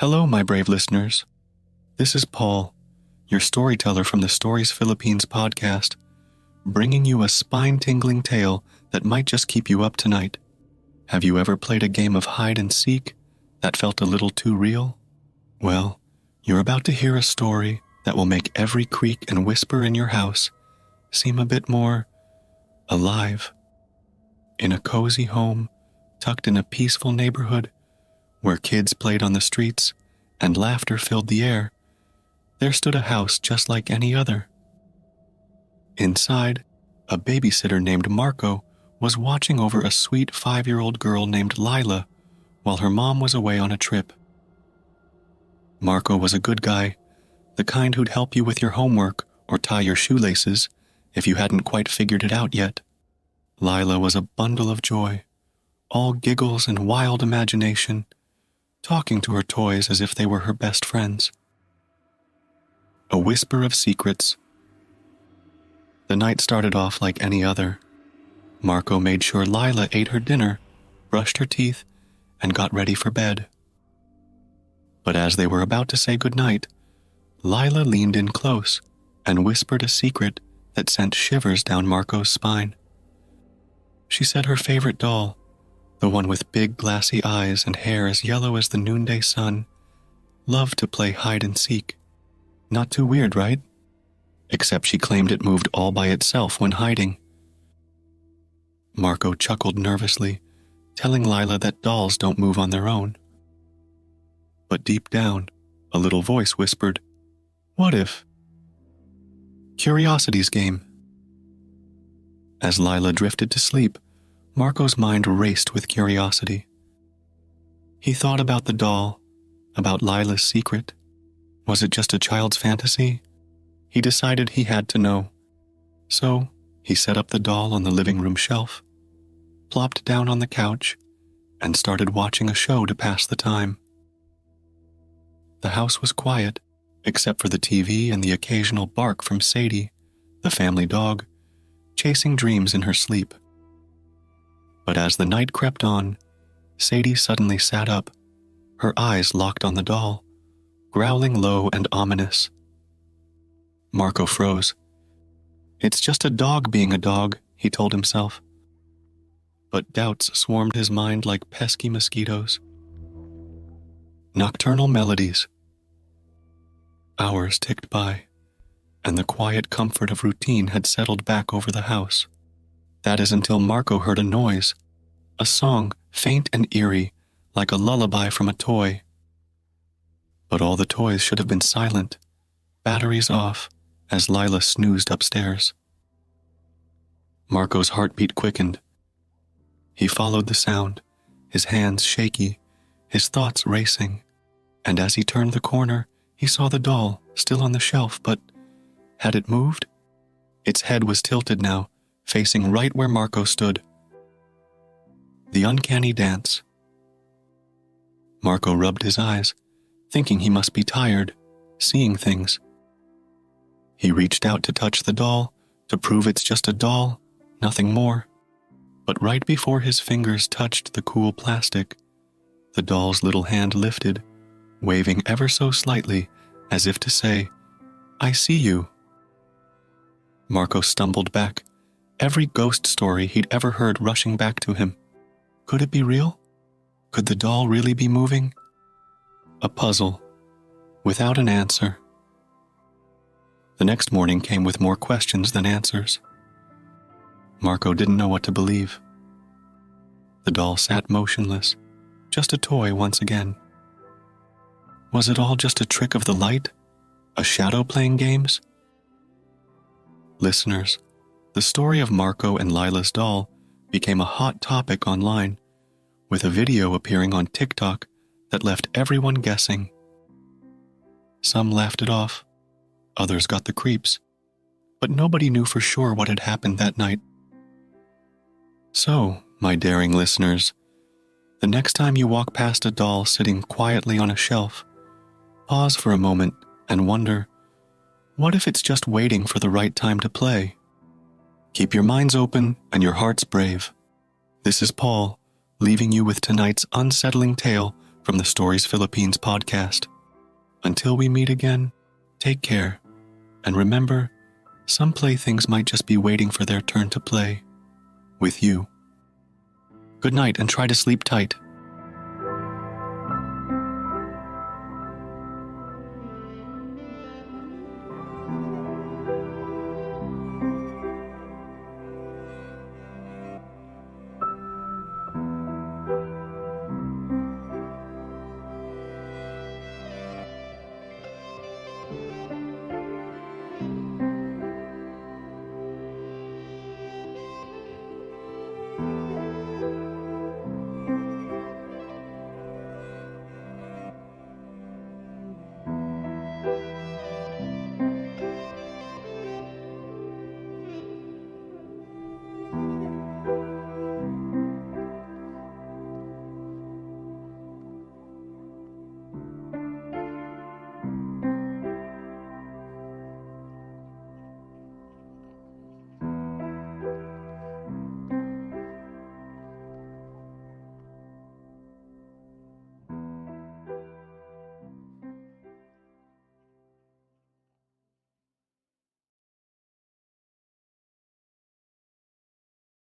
Hello, my brave listeners. This is Paul, your storyteller from the Stories Philippines podcast, bringing you a spine-tingling tale that might just keep you up tonight. Have you ever played a game of hide and seek that felt a little too real? Well, you're about to hear a story that will make every creak and whisper in your house seem a bit more alive. In a cozy home, tucked in a peaceful neighborhood, where kids played on the streets and laughter filled the air, there stood a house just like any other. Inside, a babysitter named Marco was watching over a sweet 5-year-old girl named Lila while her mom was away on a trip. Marco was a good guy, the kind who'd help you with your homework or tie your shoelaces if you hadn't quite figured it out yet. Lila was a bundle of joy, all giggles and wild imagination, talking to her toys as if they were her best friends. A whisper of secrets. The night started off like any other. Marco made sure Lila ate her dinner, brushed her teeth, and got ready for bed. But as they were about to say goodnight, Lila leaned in close and whispered a secret that sent shivers down Marco's spine. She said her favorite doll, the one with big glassy eyes and hair as yellow as the noonday sun, loved to play hide and seek. Not too weird, right? Except she claimed it moved all by itself when hiding. Marco chuckled nervously, telling Lila that dolls don't move on their own. But deep down, a little voice whispered, "What if?" Curiosity's game. As Lila drifted to sleep, Marco's mind raced with curiosity. He thought about the doll, about Lila's secret. Was it just a child's fantasy? He decided he had to know. So, he set up the doll on the living room shelf, plopped down on the couch, and started watching a show to pass the time. The house was quiet, except for the TV and the occasional bark from Sadie, the family dog, chasing dreams in her sleep. But as the night crept on, Sadie suddenly sat up, her eyes locked on the doll, growling low and ominous. Marco froze. It's just a dog being a dog, he told himself. But doubts swarmed his mind like pesky mosquitoes. Nocturnal melodies. Hours ticked by, and the quiet comfort of routine had settled back over the house. That is until Marco heard a noise, a song faint and eerie, like a lullaby from a toy. But all the toys should have been silent, batteries off, as Lila snoozed upstairs. Marco's heartbeat quickened. He followed the sound, his hands shaky, his thoughts racing, and as he turned the corner, he saw the doll still on the shelf, but had it moved? Its head was tilted now, facing right where Marco stood. The uncanny dance. Marco rubbed his eyes, thinking he must be tired, seeing things. He reached out to touch the doll, to prove it's just a doll, nothing more. But right before his fingers touched the cool plastic, the doll's little hand lifted, waving ever so slightly, as if to say, "I see you." Marco stumbled back, every ghost story he'd ever heard rushing back to him. Could it be real? Could the doll really be moving? A puzzle, without an answer. The next morning came with more questions than answers. Marco didn't know what to believe. The doll sat motionless, just a toy once again. Was it all just a trick of the light? A shadow playing games? Listeners, the story of Marco and Lila's doll became a hot topic online, with a video appearing on TikTok that left everyone guessing. Some laughed it off, others got the creeps, but nobody knew for sure what had happened that night. So, my daring listeners, the next time you walk past a doll sitting quietly on a shelf, pause for a moment and wonder, what if it's just waiting for the right time to play? Keep your minds open and your hearts brave. This is Paul, leaving you with tonight's unsettling tale from the Stories Philippines podcast. Until we meet again, take care, and remember, some playthings might just be waiting for their turn to play with you. Good night and try to sleep tight.